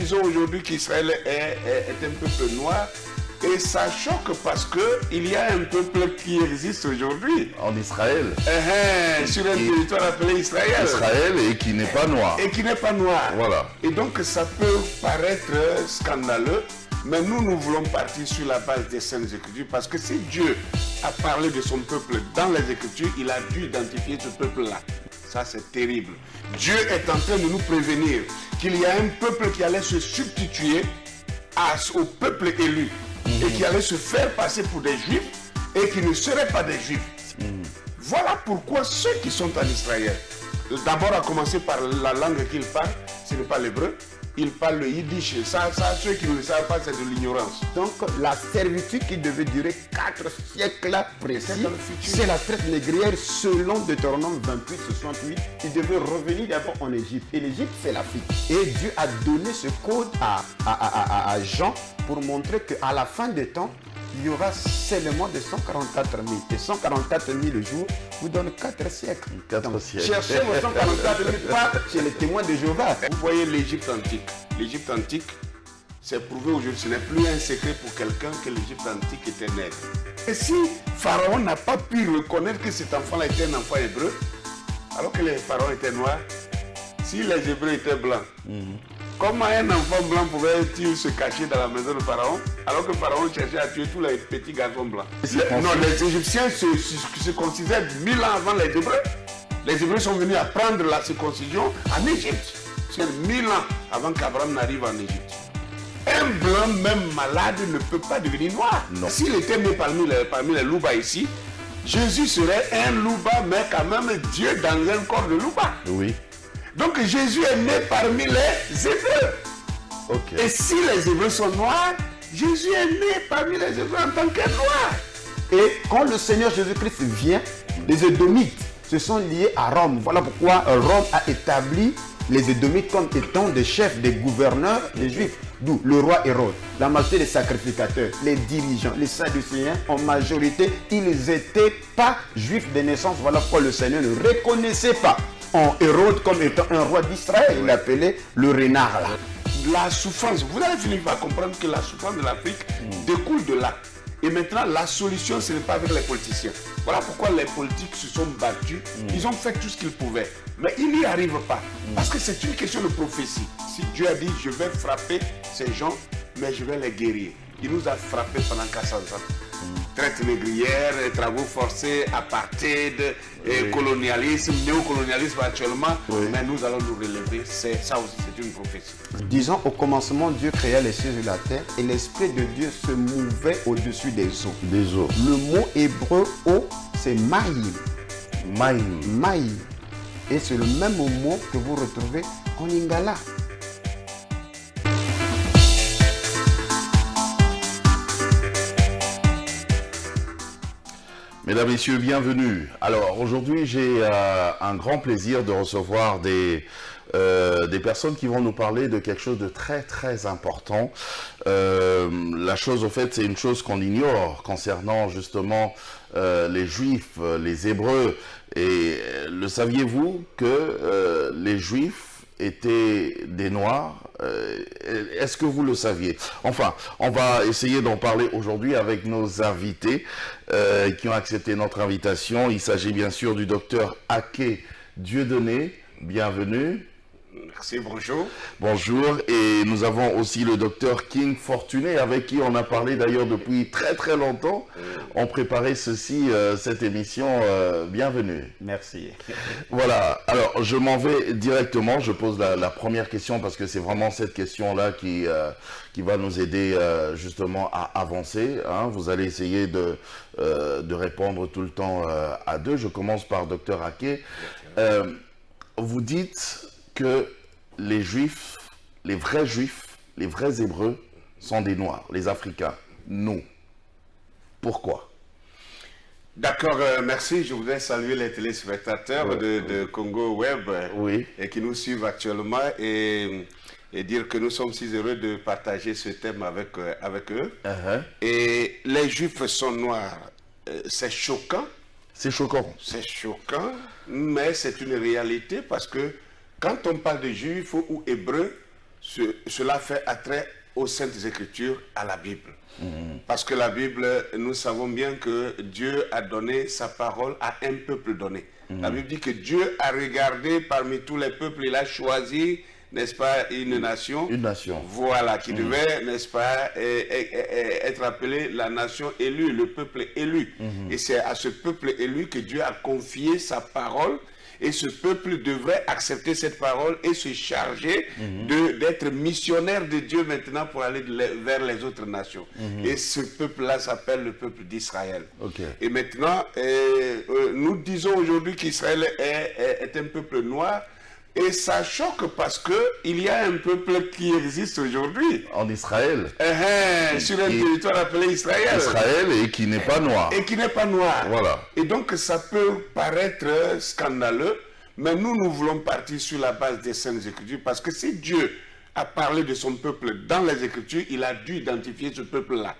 disons aujourd'hui qu'Israël est un peuple noir. Et ça choque parce qu'il y a un peuple qui existe aujourd'hui. En Israël. Sur un territoire appelé Israël. Israël et qui n'est pas noir. Et qui n'est pas noir. Voilà. Et donc ça peut paraître scandaleux, mais nous voulons partir sur la base des Saintes Écritures parce que si Dieu a parlé de son peuple dans les Écritures, il a dû identifier ce peuple-là. Ça c'est terrible. Dieu est en train de nous prévenir qu'il y a un peuple qui allait se substituer au peuple élu. Et qui allaient se faire passer pour des juifs et qui ne seraient pas des juifs. Voilà pourquoi ceux qui sont en Israël, d'abord à commencer par la langue qu'ils parlent, ce n'est pas l'hébreu, ils parlent le yiddish. Ça, ceux qui ne le savent pas, c'est de l'ignorance. Donc la servitude qui devait durer 4 siècles précis, c'est la traite négrière selon Deutéronome 28-68. Il devait revenir d'abord en Égypte. Et l'Égypte, c'est l'Afrique. Et Dieu a donné ce code à Jean pour montrer qu'à la fin des temps, il y aura seulement de 144 000. Et 144 000 jours vous donne 4 siècles. 4 siècles. Cherchez vos 144 000 pas chez les témoins de Jéhovah. Vous voyez l'Égypte antique. L'Égypte antique, c'est prouvé aujourd'hui. Ce n'est plus un secret pour quelqu'un que l'Égypte antique était nègre. Et si Pharaon n'a pas pu reconnaître que cet enfant-là était un enfant hébreu, alors que les pharaons étaient noirs, si les Hébreux étaient blancs, comment un enfant blanc pouvait-il se cacher dans la maison de Pharaon alors que Pharaon cherchait à tuer tous les petits garçons blancs? Non, les Égyptiens se circoncisaient 1000 ans avant les Hébreux. Les Hébreux sont venus apprendre la circoncision en Égypte. C'est 1000 ans avant qu'Abraham n'arrive en Égypte. Un blanc, même malade, ne peut pas devenir noir. S'il était né parmi les Louba ici, Jésus serait un Louba, mais quand même Dieu dans un corps de Louba. Oui. Donc Jésus est né parmi les Hébreux. Okay. Et si les Hébreux sont noirs, Jésus est né parmi les Hébreux en tant que noir. Et quand le Seigneur Jésus-Christ vient, les Édomites se sont liés à Rome. Voilà pourquoi Rome a établi les Édomites comme étant des chefs, des gouverneurs des Juifs. D'où le roi Hérode, la majorité des sacrificateurs, les dirigeants, les Sadducéens, en majorité, ils n'étaient pas juifs de naissance. Voilà pourquoi le Seigneur ne reconnaissait pas en Hérode comme étant un roi d'Israël. Il l'appelait le renard là. La souffrance, vous allez finir par comprendre que la souffrance de l'Afrique découle de là. Et maintenant, la solution, ce n'est pas avec les politiciens. Voilà pourquoi les politiques se sont battus. Ils ont fait tout ce qu'ils pouvaient. Mais ils n'y arrivent pas. Parce que c'est une question de prophétie. Si Dieu a dit, je vais frapper ces gens, mais je vais les guérir. Il nous a frappés pendant 400 ans. Traite négrière, travaux forcés, apartheid, colonialisme, néocolonialisme actuellement. Mais nous allons nous relever. Ça aussi, c'est une prophétie. Disons, au commencement, Dieu créa les cieux et la terre et l'Esprit de Dieu se mouvait au-dessus des eaux. Des eaux. Le mot hébreu eau, c'est maïm. Maïm. Maïm. Et c'est le même mot que vous retrouvez en lingala. Mesdames, Messieurs, bienvenue. Alors aujourd'hui, j'ai un grand plaisir de recevoir des personnes qui vont nous parler de quelque chose de très très important. La chose, au fait, c'est une chose qu'on ignore concernant justement les Juifs, les Hébreux. Et le saviez-vous que les Juifs étaient des Noirs? Est-ce que vous le saviez? Enfin, on va essayer d'en parler aujourd'hui avec nos invités qui ont accepté notre invitation. Il s'agit bien sûr du docteur Aké Dieudonné. Bienvenue. Merci, bonjour. Bonjour, et nous avons aussi le docteur King Fortuné, avec qui on a parlé d'ailleurs depuis très très longtemps. On préparait cette émission. Bienvenue. Merci. Voilà, alors je m'en vais directement, je pose la première question parce que c'est vraiment cette question-là qui va nous aider justement à avancer. Hein. Vous allez essayer de répondre tout le temps à deux. Je commence par docteur Aké. Vous dites que les Juifs, les vrais Hébreux sont des Noirs, les Africains. Nous. Pourquoi? D'accord, merci. Je voudrais saluer les téléspectateurs de Congo Web et qui nous suivent actuellement et dire que nous sommes si heureux de partager ce thème avec eux. Et les Juifs sont noirs. C'est choquant. C'est choquant. C'est choquant, mais c'est une réalité parce que quand on parle de Juifs ou Hébreux, cela fait attrait aux Saintes Écritures, à la Bible. Parce que la Bible, nous savons bien que Dieu a donné sa parole à un peuple donné. La Bible dit que Dieu a regardé parmi tous les peuples, il a choisi, n'est-ce pas, une nation. Une nation. Voilà, qui devait, n'est-ce pas, être appelée la nation élue, le peuple élu. Et c'est à ce peuple élu que Dieu a confié sa parole. Et ce peuple devrait accepter cette parole et se charger d'être missionnaire de Dieu maintenant pour aller vers les autres nations. Et ce peuple-là s'appelle le peuple d'Israël. Et maintenant, nous disons aujourd'hui qu'Israël est un peuple noir. Et ça choque parce qu'il y a un peuple qui existe aujourd'hui. En Israël. Sur un territoire appelé Israël. Israël et qui n'est pas noir. Et qui n'est pas noir. Voilà. Et donc ça peut paraître scandaleux, mais nous voulons partir sur la base des Saintes Écritures parce que si Dieu a parlé de son peuple dans les Écritures, il a dû identifier ce peuple-là.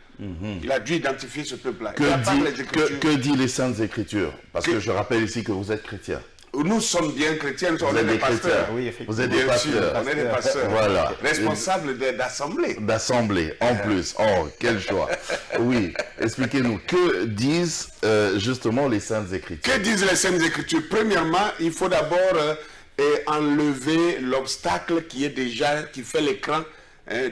Il a dû identifier ce peuple-là. Que dit les Saintes Écritures? Parce que je rappelle ici que vous êtes chrétien. Nous sommes bien chrétiens, on est des pasteurs. Oui, vous êtes des pasteurs. On est des pasteurs. Voilà. Responsables d'assemblée. D'assemblée, en plus. Oh, quel choix. Oui, expliquez-nous. Que disent justement les Saintes Écritures? Que disent les Saintes Écritures? Premièrement, il faut d'abord enlever l'obstacle qui fait l'écran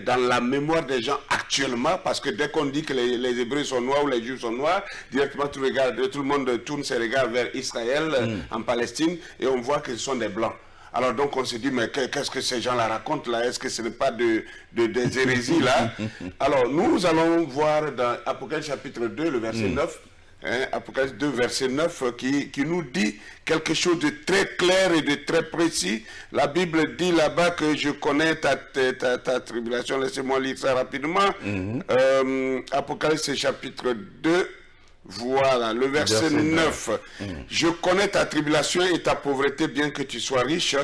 dans la mémoire des gens actuellement, parce que dès qu'on dit que les Hébreux sont noirs ou les Juifs sont noirs, directement tout le monde tourne ses regards vers Israël, en Palestine, et on voit que ce sont des Blancs. Alors donc on se dit, mais qu'est-ce que ces gens-là racontent là? Est-ce que ce n'est pas des hérésies là? Alors nous allons voir dans Apocalypse chapitre 2, le verset 9, Apocalypse 2, verset 9, qui nous dit quelque chose de très clair et de très précis. La Bible dit là-bas que je connais ta tribulation. Laissez-moi lire ça rapidement. Apocalypse chapitre 2, voilà, le verset 9. Je connais ta tribulation et ta pauvreté, bien que tu sois riche,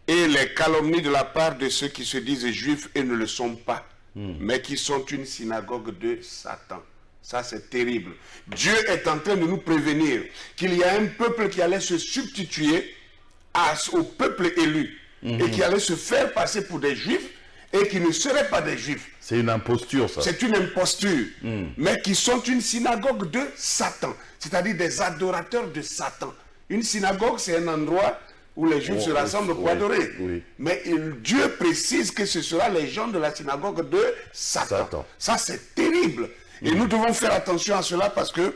et les calomnies de la part de ceux qui se disent juifs et ne le sont pas, mais qui sont une synagogue de Satan. Ça, c'est terrible. Dieu est en train de nous prévenir qu'il y a un peuple qui allait se substituer au peuple élu et qui allait se faire passer pour des juifs et qui ne seraient pas des juifs. C'est une imposture, ça. C'est une imposture, mais qui sont une synagogue de Satan, c'est-à-dire des adorateurs de Satan. Une synagogue, c'est un endroit où les juifs se rassemblent pour adorer. Mais Dieu précise que ce sera les gens de la synagogue de Satan. Ça, c'est terrible. Et nous devons faire attention à cela parce que,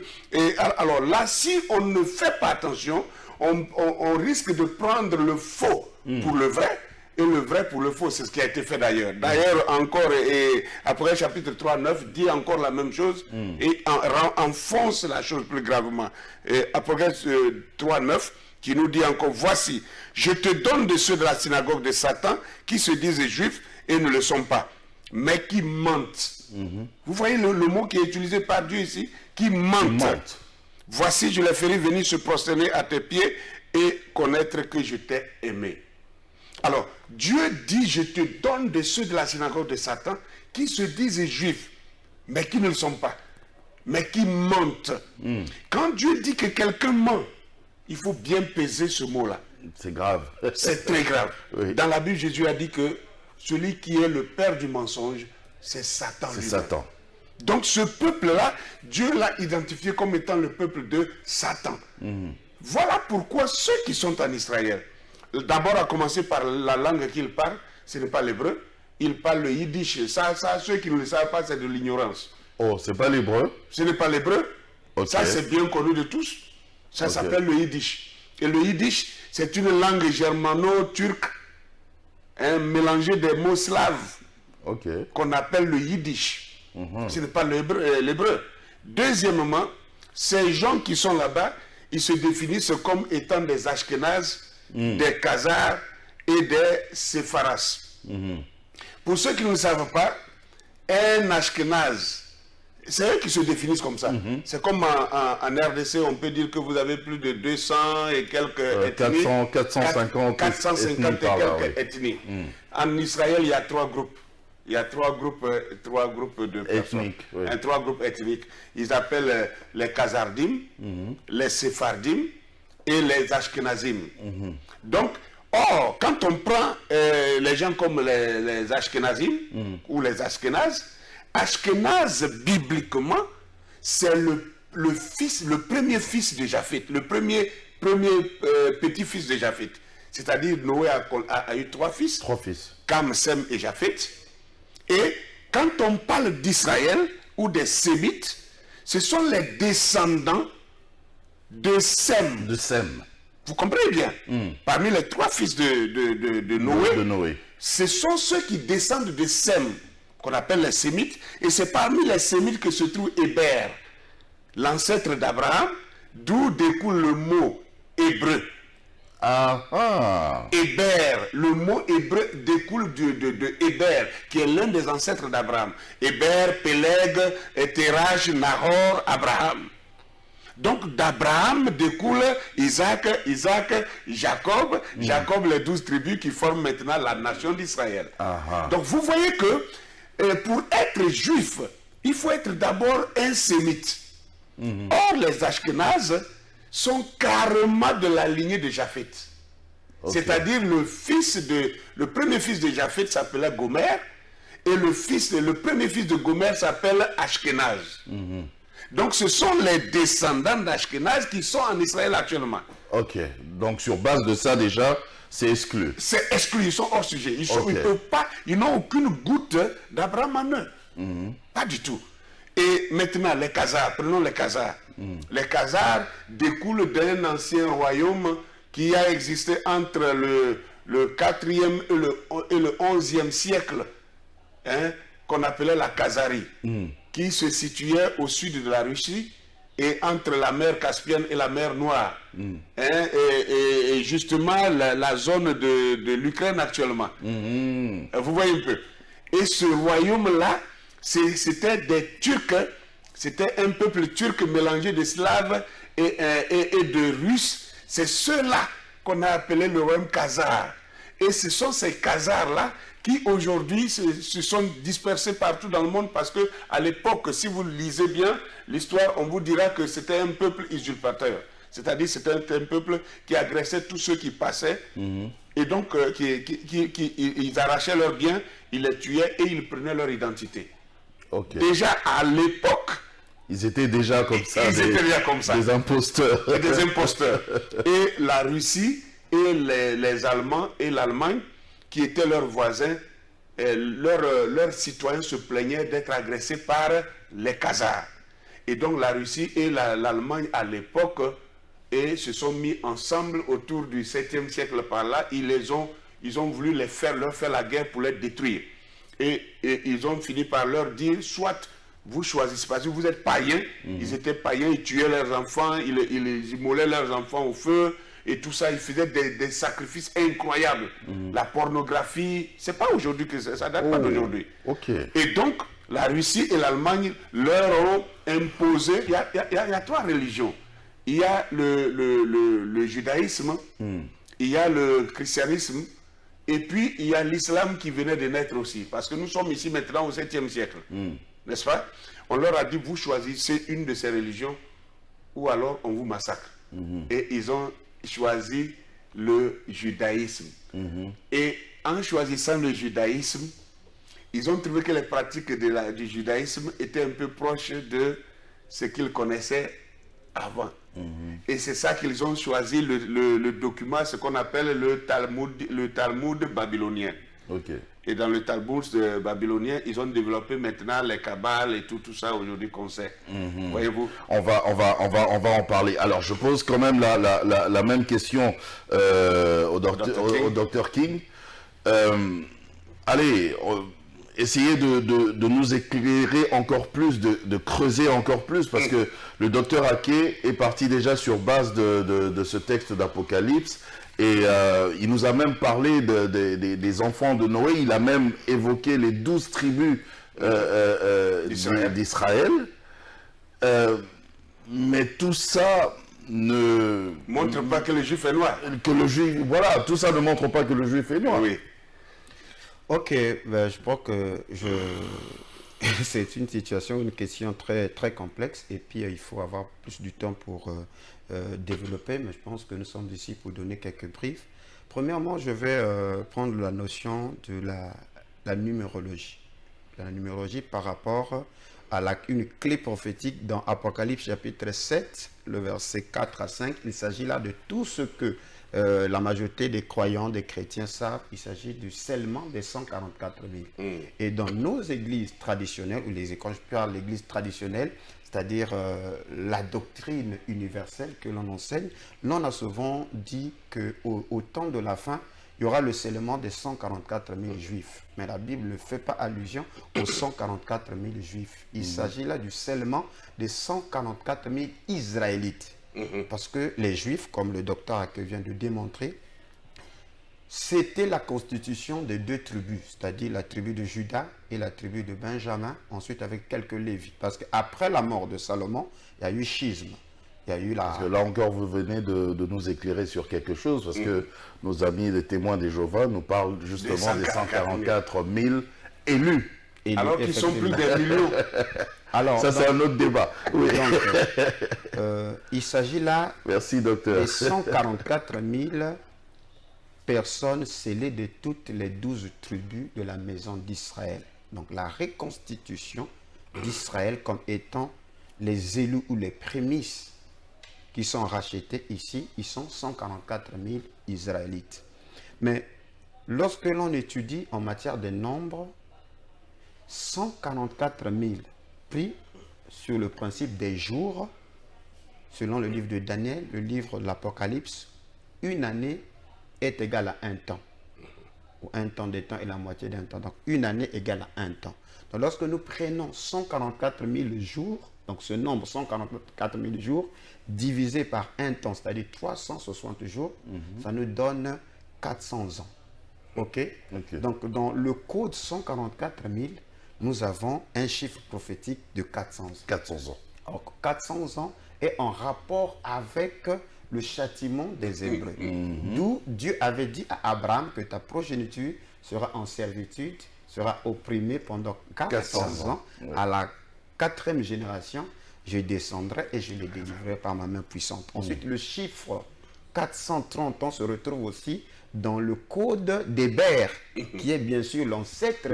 alors là, si on ne fait pas attention, on risque de prendre le faux pour le vrai et le vrai pour le faux. C'est ce qui a été fait d'ailleurs. D'ailleurs, encore, et après chapitre 3, 9, dit encore la même chose et enfonce la chose plus gravement. Et Apocalypse 3, 9, qui nous dit encore, voici, je te donne de ceux de la synagogue de Satan qui se disent juifs et ne le sont pas, mais qui mentent. Vous voyez le mot qui est utilisé par Dieu ici, qui mentent. Voici, je les ferai venir se prosterner à tes pieds et connaître que je t'ai aimé. Alors, Dieu dit, je te donne de ceux de la synagogue de Satan qui se disent juifs, mais qui ne le sont pas, mais qui mentent. Quand Dieu dit que quelqu'un ment, il faut bien peser ce mot-là. C'est grave. C'est très grave. Dans la Bible, Jésus a dit que celui qui est le père du mensonge, c'est Satan. C'est Satan. Donc ce peuple-là, Dieu l'a identifié comme étant le peuple de Satan. Voilà pourquoi ceux qui sont en Israël, d'abord à commencer par la langue qu'ils parlent, ce n'est pas l'hébreu, ils parlent le yiddish. Ça, ceux qui ne le savent pas, c'est de l'ignorance. Oh, c'est pas l'hébreu? Ce n'est pas l'hébreu. Ça, c'est bien connu de tous. Ça s'appelle le yiddish. Et le yiddish, c'est une langue germano-turque, mélangée des mots slaves. Qu'on appelle le yiddish. Ce n'est pas l'hébreu. Deuxièmement, ces gens qui sont là-bas, ils se définissent comme étant des Ashkénazes, des Khazars et des Séfaras. Pour ceux qui ne le savent pas, un Ashkénaze, c'est eux qui se définissent comme ça. C'est comme en RDC, on peut dire que vous avez plus de 200 et quelques ethnies. 450 et quelques ethnies. En Israël, il y a 3 groupes. Il y a trois groupes de personnes. Trois groupes ethniques. Ils appellent les Khazardim, les Sephardim et les Ashkenazim. Donc, quand on prend les les gens comme les Ashkenazim ou les Ashkenazes. Ashkenaz, bibliquement, c'est le premier fils de Japheth, le premier petit-fils de Japheth. C'est-à-dire Noé a eu 3 fils. 3 fils. Cam, Sem et Japheth. Et quand on parle d'Israël ou des Sémites, ce sont les descendants de Sem. De Sem. Vous comprenez bien? Parmi les 3 fils de Noé, ce sont ceux qui descendent de Sem, qu'on appelle les Sémites. Et c'est parmi les Sémites que se trouve Héber, l'ancêtre d'Abraham, d'où découle le mot hébreu. Héber, le mot hébreu découle de Héber, qui est l'un des ancêtres d'Abraham. Héber, Péleg, Terach, Nahor, Abraham. Donc d'Abraham découle Isaac, Jacob, Jacob, les 12 tribus qui forment maintenant la nation d'Israël. Donc vous voyez que pour être juif, il faut être d'abord un sémite. Or les Ashkénazes sont carrément de la lignée de Japheth. C'est-à-dire le premier fils de Japheth s'appelait Gomer et le premier fils de Gomer s'appelle Ashkenaz. Donc ce sont les descendants d'Ashkenaz qui sont en Israël actuellement. Ok, donc sur base de ça déjà, c'est exclu. C'est exclu, ils sont hors sujet. Ils n'ont aucune goutte d'Abraham en eux. Pas du tout. Et maintenant, les Khazars, prenons les Khazars. Les Khazars découlent d'un ancien royaume qui a existé entre le 4e et le 11e siècle, qu'on appelait la Khazarie, qui se situait au sud de la Russie et entre la mer Caspienne et la mer Noire. Et justement, la zone de l'Ukraine actuellement. Vous voyez un peu. Et ce royaume-là, c'était des Turcs, c'était un peuple turc mélangé de Slaves et de Russes. C'est ceux-là qu'on a appelé le royaume Khazar. Et ce sont ces Khazars-là qui aujourd'hui se sont dispersés partout dans le monde parce que à l'époque, si vous lisez bien l'histoire, on vous dira que c'était un peuple usurpateur. C'est-à-dire c'était un peuple qui agressait tous ceux qui passaient. Et donc, ils arrachaient leurs biens, ils les tuaient et ils prenaient leur identité. Déjà à l'époque, ils étaient déjà comme ça, des imposteurs. Des imposteurs. Et la Russie et les Allemands et l'Allemagne, qui étaient leurs voisins, leurs citoyens se plaignaient d'être agressés par les Khazars. Et donc la Russie et l'Allemagne à l'époque se sont mis ensemble autour du 7e siècle par là. Ils ont voulu leur faire la guerre pour les détruire. Et ils ont fini par leur dire, soit vous choisissez, parce que vous êtes païens, ils étaient païens, ils tuaient leurs enfants, ils immolaient leurs enfants au feu, et tout ça, ils faisaient des sacrifices incroyables. La pornographie, c'est pas aujourd'hui que ça date pas d'aujourd'hui. Et donc, la Russie et l'Allemagne leur ont imposé, il y a 3 religions. Il y a le judaïsme, il y a le christianisme, et puis, il y a l'islam qui venait de naître aussi. Parce que nous sommes ici maintenant au 7e siècle. N'est-ce pas? On leur a dit, vous choisissez une de ces religions ou alors on vous massacre. Et ils ont choisi le judaïsme. Et en choisissant le judaïsme, ils ont trouvé que les pratiques du judaïsme étaient un peu proches de ce qu'ils connaissaient avant. Et c'est ça qu'ils ont choisi le document, ce qu'on appelle le Talmud babylonien. Et dans le Talmud babylonien, ils ont développé maintenant les kabbales et tout ça aujourd'hui qu'on sait. Voyez-vous? On va en parler. Alors je pose quand même la même question au docteur King. Allez, essayez de nous éclairer encore plus, de creuser encore plus, parce que le docteur Aké est parti déjà sur base de ce texte d'Apocalypse, et il nous a même parlé des enfants de Noé, il a même évoqué les 12 tribus d'Israël, mais tout ça ne montre pas que le juif est noir. Voilà, tout ça ne montre pas que le juif est noir. Oui. Ok, ben, je crois que c'est une situation, une question très, très complexe et puis il faut avoir plus du temps pour développer, mais je pense que nous sommes ici pour donner quelques briefs Premièrement, je vais prendre la notion de la numérologie. La numérologie par rapport à une clé prophétique dans Apocalypse chapitre 7, le verset 4 à 5. Il s'agit là de tout ce que la majorité des croyants, des chrétiens savent. Il s'agit du scellement des 144 000. Et dans nos églises traditionnelles, ou quand je parle de l'église traditionnelle, c'est-à-dire la doctrine universelle que l'on enseigne, l'on a souvent dit qu'au temps de la fin, il y aura le scellement des 144 000 juifs. Mais la Bible ne fait pas allusion aux 144 000 juifs. Il s'agit là du scellement des 144 000 Israélites. Parce que les juifs, comme le docteur Ake vient de démontrer, c'était la constitution des deux tribus, c'est-à-dire la tribu de Juda et la tribu de Benjamin, ensuite avec quelques Lévis. Parce qu'après la mort de Salomon, il y a eu schisme. Il y a eu Parce que là encore, vous venez de nous éclairer sur quelque chose, parce que nos amis les témoins des Jéhovah nous parlent justement des 144 000 élus. Alors qu'ils sont plus des millions. Alors, ça, c'est un autre débat. Oui. Donc, il s'agit là Merci, docteur. des 144 000 personnes scellées de toutes les 12 tribus de la maison d'Israël. Donc, la reconstitution d'Israël comme étant les élus ou les prémices qui sont rachetés ici, ils sont 144 000 Israélites. Mais lorsque l'on étudie en matière de nombres, 144 000 pris sur le principe des jours, selon le livre de Daniel, le livre de l'Apocalypse, une année est égale à un temps. Ou un temps de temps est la moitié d'un temps. Donc une année égale à un temps. Donc lorsque nous prenons 144 000 jours, donc ce nombre 144 000 jours, divisé par un temps, c'est-à-dire 360 jours, ça nous donne 400 ans. OK? Donc dans le code 144 000, nous avons un chiffre prophétique de 400 ans. 400 ans. Alors, 400 ans est en rapport avec le châtiment des Hébreux. D'où Dieu avait dit à Abraham que ta progéniture sera en servitude, sera opprimée pendant 400 ans. Oui. À la 4e génération, je descendrai et je les délivrerai par ma main puissante. Ensuite, le chiffre 430 ans se retrouve aussi dans le code d'Héber, qui est bien sûr l'ancêtre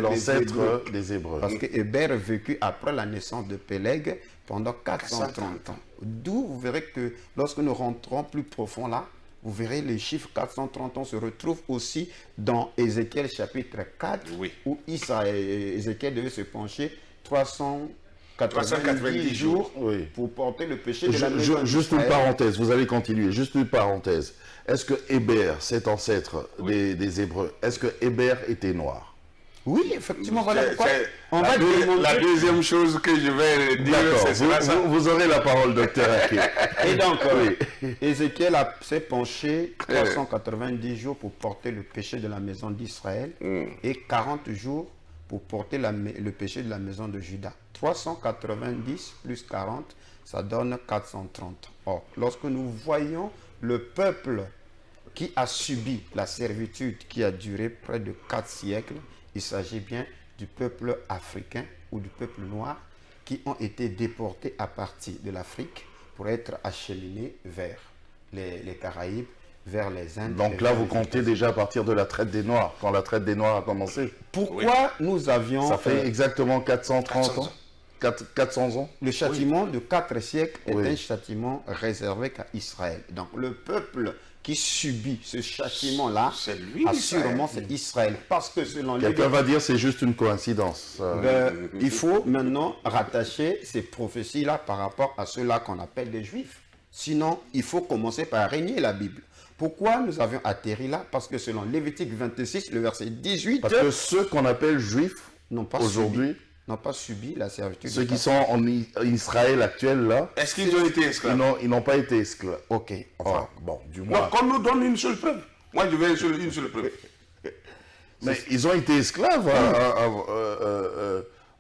des Hébreux. Parce que Héber vécut après la naissance de Péleg pendant 430 ans. D'où vous verrez que lorsque nous rentrons plus profond là, vous verrez les chiffres 430 ans se retrouvent aussi dans Ézéchiel chapitre 4, où Ézéchiel devait se pencher 390 jours pour porter le péché de la maison Juste une parenthèse, vous allez continuer, juste une parenthèse. Est-ce que Héber, cet ancêtre des Hébreux, est-ce que Héber était noir? Oui, effectivement, voilà pourquoi. On va la deuxième chose que je vais dire, c'est ça. Vous aurez la parole, docteur Ake. Et donc, Ézéchiel s'est penché 390 jours pour porter le péché de la maison d'Israël et 40 jours pour porter le péché de la maison de Juda. 390 plus 40, ça donne 430. Or, lorsque nous voyons le peuple qui a subi la servitude qui a duré près de 4 siècles, il s'agit bien du peuple africain ou du peuple noir qui ont été déportés à partir de l'Afrique pour être acheminés vers les Caraïbes, vers les Indes. Donc là, vous comptez déjà à partir de la traite des Noirs, quand la traite des Noirs a commencé. Pourquoi nous avions... Ça fait exactement 430 ans. 400 ans. Le châtiment de 4 siècles est un châtiment réservé qu'à Israël. Donc le peuple qui subit ce châtiment-là, assurément c'est Israël. Parce que selon quelqu'un va dire c'est juste une coïncidence. Il faut maintenant rattacher ces prophéties-là par rapport à ceux-là qu'on appelle les Juifs. Sinon, il faut commencer par régner la Bible. Pourquoi nous avions atterri là? Parce que selon Lévitique 26, le verset 18... Parce que ceux qu'on appelle Juifs aujourd'hui n'ont pas subi la servitude. Ceux qui sont en Israël actuel là, est-ce qu'ils ont été esclaves? Non, ils n'ont pas été esclaves. Ok. Enfin, bon, du moins. Donc, qu'on nous donne une seule preuve. Moi, je veux une seule preuve. Mais ils ont été esclaves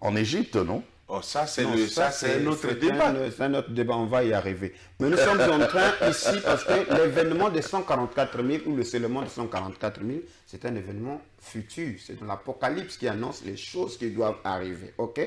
en Égypte, non? Oh, ça, c'est notre débat. C'est un autre débat, on va y arriver. Mais nous sommes en train ici, parce que l'événement des 144 000 ou le scellement de 144 000, c'est un événement futur. C'est dans l'Apocalypse qui annonce les choses qui doivent arriver. OK?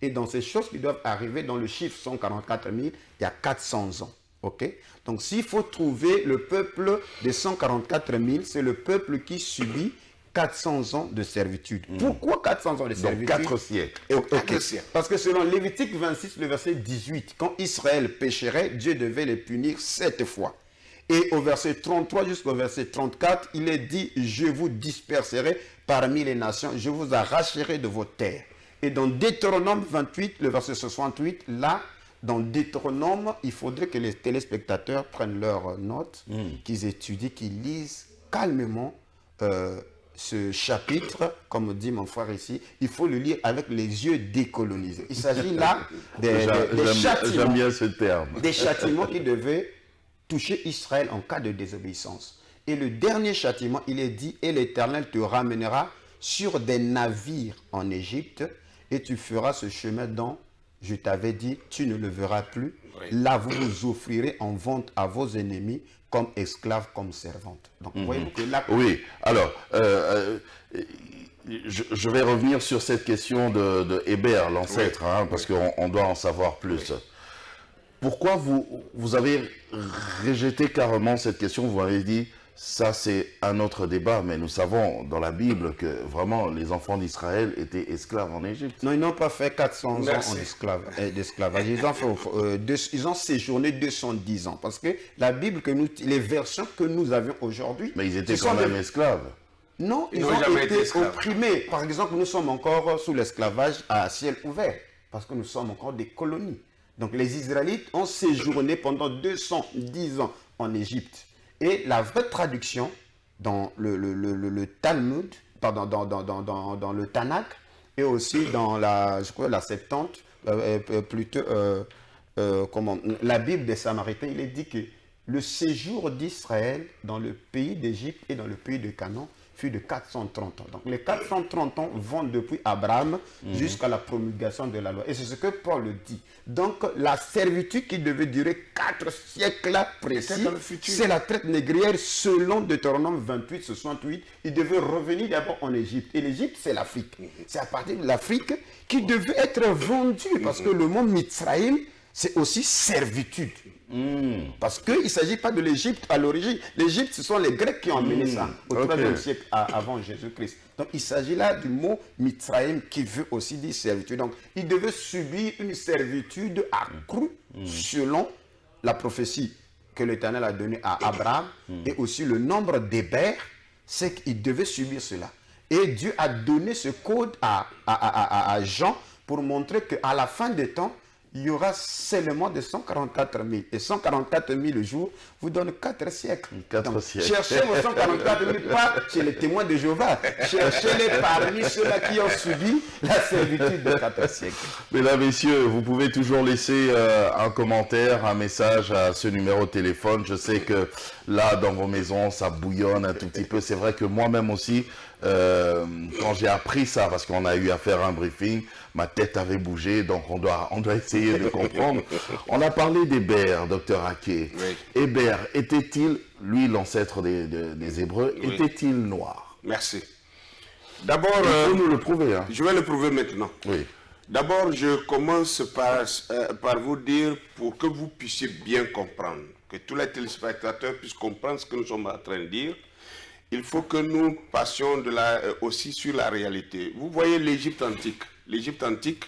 Et dans ces choses qui doivent arriver, dans le chiffre 144 000, il y a 400 ans. Ok? Donc s'il faut trouver le peuple des 144 000, c'est le peuple qui subit 400 ans de servitude. Pourquoi 400 ans de servitude? 4 siècles. Ok. Parce que selon Lévitique 26, le verset 18, quand Israël pécherait, Dieu devait les punir 7 fois. Et au verset 33 jusqu'au verset 34, il est dit, je vous disperserai parmi les nations, je vous arracherai de vos terres. Et dans Deutéronome 28, le verset 68, là, dans Deutéronome, il faudrait que les téléspectateurs prennent leurs notes, qu'ils étudient, qu'ils lisent calmement ce chapitre, comme dit mon frère ici. Il faut le lire avec les yeux décolonisés. Il s'agit là des châtiments. J'aime bien ce terme. Des châtiments qui devaient toucher Israël en cas de désobéissance. Et le dernier châtiment, il est dit, et l'Éternel te ramènera sur des navires en Égypte, et tu feras ce chemin dont je t'avais dit, tu ne le verras plus. Oui. Là, vous vous offrirez en vente à vos ennemis comme esclaves, comme servantes. Donc, voyez-vous que là... Oui, alors, je vais revenir sur cette question de Hébert, l'ancêtre, parce qu'on doit en savoir plus. Oui. Pourquoi vous avez rejeté carrément cette question? Vous m'avez dit, ça c'est un autre débat, mais nous savons dans la Bible que vraiment les enfants d'Israël étaient esclaves en Égypte. Non, ils n'ont pas fait 400 ans d'esclavage. Ils ont séjourné 210 ans. Parce que la Bible, les versions que nous avions aujourd'hui... Mais ils étaient quand même esclaves. Non, ils ont été opprimés. Par exemple, nous sommes encore sous l'esclavage à ciel ouvert. Parce que nous sommes encore des colonies. Donc les Israélites ont séjourné pendant 210 ans en Égypte. Et la vraie traduction dans le Talmud, pardon, dans le Tanakh, et aussi dans la Septante, la Bible des Samaritains, il est dit que le séjour d'Israël dans le pays d'Égypte et dans le pays de Canaan fut de 430 ans. Donc les 430 ans vont depuis Abraham jusqu'à la promulgation de la loi. Et c'est ce que Paul dit. Donc la servitude qui devait durer 4 siècles précis, c'est la traite négrière selon Deutéronome 28, 68. Il devait revenir d'abord en Égypte. Et l'Égypte, c'est l'Afrique. C'est à partir de l'Afrique qui devait être vendu. Parce que le mot Mitzraïm, c'est aussi servitude. Parce qu'il ne s'agit pas de l'Égypte à l'origine. L'Égypte, ce sont les Grecs qui ont amené ça au 3e siècle avant Jésus-Christ. Donc il s'agit là du mot Mitzraïm qui veut aussi dire servitude. Donc il devait subir une servitude accrue selon la prophétie que l'Éternel a donnée à Abraham et aussi le nombre d'Hébert, c'est qu'il devait subir cela. Et Dieu a donné ce code à Jean pour montrer qu'à la fin des temps, il y aura seulement de 144 000. Et 144 000 jours vous donne 4 siècles. 4 siècles. Cherchez vos 144 000, pas chez les témoins de Jéhovah. Cherchez-les parmi ceux-là qui ont subi la servitude de 4 siècles. Mesdames, Messieurs, vous pouvez toujours laisser un commentaire, un message à ce numéro de téléphone. Je sais que là, dans vos maisons, ça bouillonne un tout petit peu. C'est vrai que moi-même aussi, quand j'ai appris ça, parce qu'on a eu à faire un briefing, ma tête avait bougé, donc on doit essayer de comprendre. On a parlé d'Hébert, docteur Aké. Oui. Hébert, était-il, lui l'ancêtre des Hébreux, était-il noir? Merci. D'abord, il faut nous le prouver. Je vais le prouver maintenant. Oui. D'abord, je commence par vous dire, pour que vous puissiez bien comprendre, que tous les téléspectateurs puissent comprendre ce que nous sommes en train de dire. Il faut que nous passions aussi sur la réalité. Vous voyez l'Égypte antique. L'Égypte antique,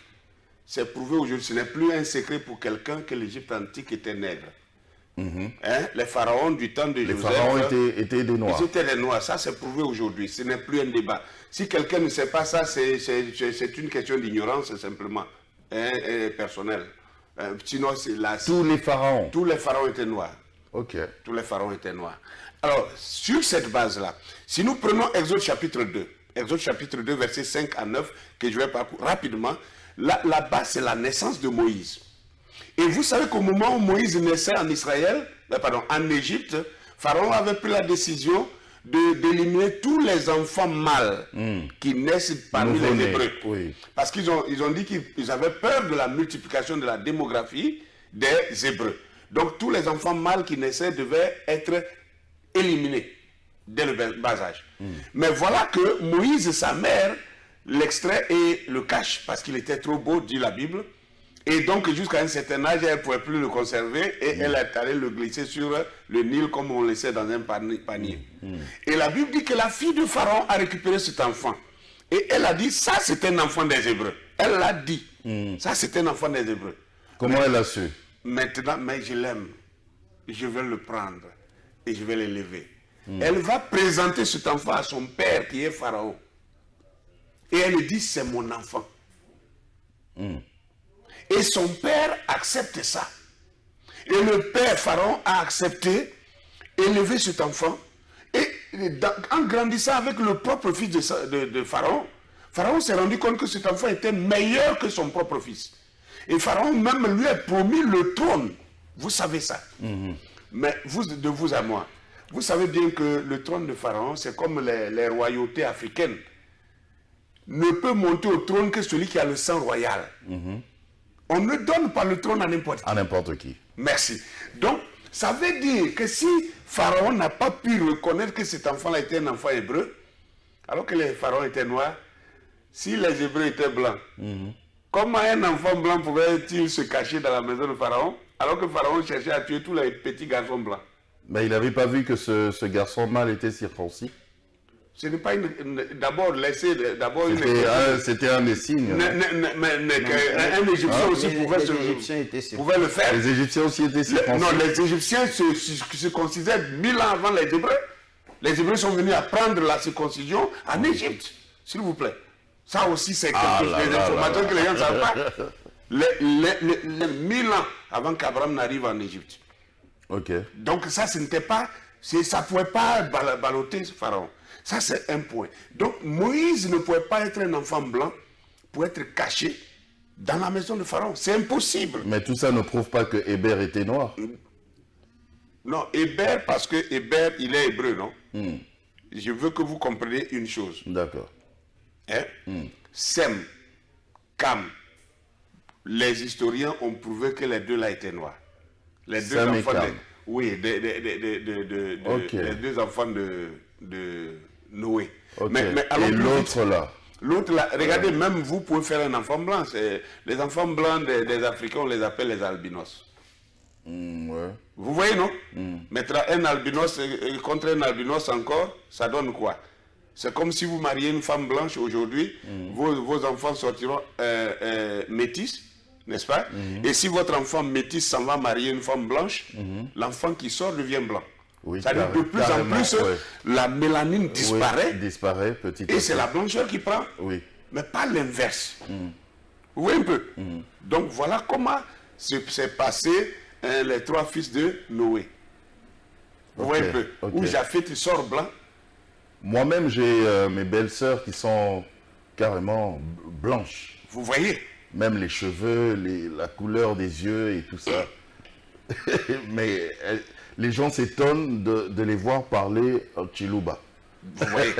c'est prouvé aujourd'hui. Ce n'est plus un secret pour quelqu'un que l'Égypte antique était nègre. Les pharaons du temps de Joseph... Les pharaons étaient des noirs. Ils étaient des noirs. Ça, c'est prouvé aujourd'hui. Ce n'est plus un débat. Si quelqu'un ne sait pas ça, c'est une question d'ignorance simplement. Personnelle. Sinon, c'est la... Tous les pharaons? Tous les pharaons étaient noirs. Ok. Tous les pharaons étaient noirs. Alors, sur cette base-là, si nous prenons Exode chapitre 2, Exode chapitre 2, versets 5 à 9, que je vais parcourir rapidement, là-bas, c'est la naissance de Moïse. Et vous savez qu'au moment où Moïse naissait en en Égypte, Pharaon avait pris la décision d'éliminer tous les enfants mâles qui naissent parmi les Hébreux. Oui. Parce qu'ils ont dit qu'ils avaient peur de la multiplication de la démographie des Hébreux. Donc tous les enfants mâles qui naissaient devaient être éliminés dès le bas âge. Mais voilà que Moïse, sa mère, l'extrait et le cache parce qu'il était trop beau, dit la Bible. Et donc, jusqu'à un certain âge, elle ne pouvait plus le conserver et elle est allée le glisser sur le Nil comme on le sait dans un panier. Et la Bible dit que la fille de Pharaon a récupéré cet enfant. Et elle a dit, ça c'est un enfant des Hébreux. Elle l'a dit, ça c'est un enfant des Hébreux. Comment elle a su? Maintenant, mais je l'aime. Je vais le prendre et je vais l'élever. Elle va présenter cet enfant à son père qui est Pharaon. Et elle lui dit, c'est mon enfant. Et son père accepte ça. Et le père Pharaon a accepté, élevé cet enfant. Et en grandissant avec le propre fils de Pharaon, Pharaon s'est rendu compte que cet enfant était meilleur que son propre fils. Et Pharaon même lui a promis le trône. Vous savez ça. Mais de vous à moi, vous savez bien que le trône de Pharaon, c'est comme les royautés africaines. Ne peut monter au trône que celui qui a le sang royal. On ne donne pas le trône à n'importe qui. À n'importe qui. Merci. Donc, ça veut dire que si Pharaon n'a pas pu reconnaître que cet enfant-là était un enfant hébreu, alors que les pharaons étaient noirs, si les Hébreux étaient blancs, comment un enfant blanc pouvait-il se cacher dans la maison de Pharaon, alors que Pharaon cherchait à tuer tous les petits garçons blancs? Mais il n'avait pas vu que ce garçon mâle était circoncis. Ce n'est pas d'abord laisser d'abord C'était un des signes. Un Égyptien aussi pouvait le faire. Les Égyptiens aussi étaient circoncis. Non, les Égyptiens se circoncisaient 1000 ans avant les Hébreux. Les Hébreux sont venus apprendre la circoncision en Égypte, s'il vous plaît. Ça aussi, c'est des informations que les gens ne savent pas. Les 1000 ans avant qu'Abraham n'arrive en Égypte. Ok. Donc ça, ça ne pouvait pas balloter ce pharaon. Ça, c'est un point. Donc, Moïse ne pouvait pas être un enfant blanc pour être caché dans la maison de Pharaon. C'est impossible. Mais tout ça ne prouve pas que Héber était noir. Non, Héber, parce que Héber, il est hébreu, non? Je veux que vous compreniez une chose. D'accord. Sem, Cam, les historiens ont prouvé que les deux là étaient noirs. Les deux Sem enfants et Cam. oui, les deux enfants de Noé. Okay. Mais et l'autre là? L'autre là, regardez, même vous pouvez faire un enfant blanc. Les enfants blancs des Africains, on les appelle les albinos. Ouais. Vous voyez, non? Mettre un albinos contre un albinos encore, ça donne quoi? C'est comme si vous mariez une femme blanche aujourd'hui, vos enfants sortiront métis, n'est-ce pas? Et si votre enfant métis s'en va marier une femme blanche, l'enfant qui sort devient blanc. Oui, C'est-à-dire de plus en plus, la mélanine disparaît. Oui, disparaît petit à petit. Et c'est la blancheur qui prend. Oui. Mais pas l'inverse. Vous voyez un peu? Donc voilà comment s'est passé les trois fils de Noé. Vous voyez un peu? Où Japheth sort blanc. Moi-même, j'ai mes belles-sœurs qui sont carrément blanches. Vous voyez? Même les cheveux, la couleur des yeux et tout ça. Mais les gens s'étonnent de les voir parler en Chiluba. Vous voyez?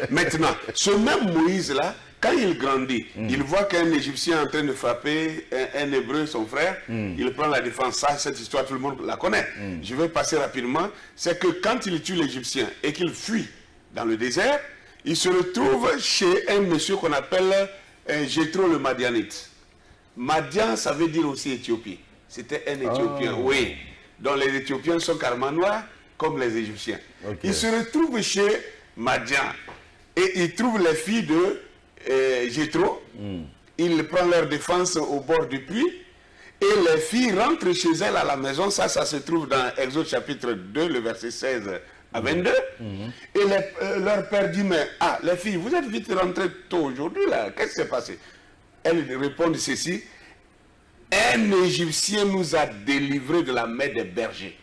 Maintenant, ce même Moïse-là, quand il grandit, il voit qu'un Égyptien est en train de frapper un Hébreu, son frère, il prend la défense. Ça, cette histoire, tout le monde la connaît. Je vais passer rapidement. C'est que quand il tue l'Égyptien et qu'il fuit dans le désert, il se retrouve chez un monsieur qu'on appelle Jéthro le Madianite. Madian, ça veut dire aussi Éthiopie. C'était un Éthiopien, oui. Donc les Éthiopiens sont carrément noirs comme les Égyptiens. Il se retrouve chez Madian et il trouve les filles de Jéthro. Il prend leur défense au bord du puits et les filles rentrent chez elles à la maison. Ça se trouve dans Exode chapitre 2, le verset 16 à 22. Et leur père dit, mais les filles, vous êtes vite rentrées tôt aujourd'hui là, qu'est-ce qui s'est passé? Elles répondent ceci: un Égyptien nous a délivrés de la main des bergers.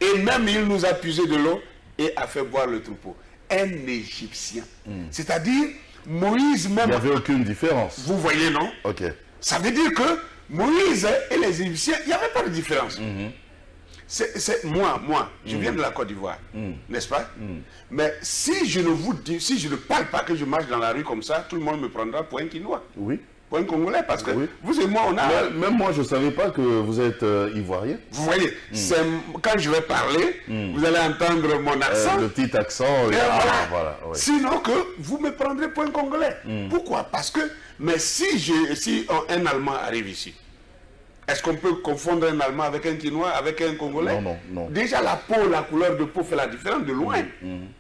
Et même il nous a puisé de l'eau et a fait boire le troupeau. Un Égyptien. C'est-à-dire, Moïse même... Il n'y avait aucune différence. Vous voyez, non? Ok. Ça veut dire que Moïse et les Égyptiens, il n'y avait pas de différence. Moi, je viens de la Côte d'Ivoire, n'est-ce pas? Mais si je ne vous dis, si je ne parle pas, que je marche dans la rue comme ça, tout le monde me prendra pour un Quinois. Oui. pour un Congolais, parce que Oui. vous et moi, on a... Même moi, je ne savais pas que vous êtes ivoirien. Vous voyez, quand je vais parler, vous allez entendre mon accent. Le petit accent. Et Voilà, ouais. Sinon que vous me prendrez pour un Congolais. Pourquoi? Parce que, mais si un Allemand arrive ici, est-ce qu'on peut confondre un Allemand avec un Quinois, avec un Congolais? Non. Déjà, la peau, la couleur de peau fait la différence de loin.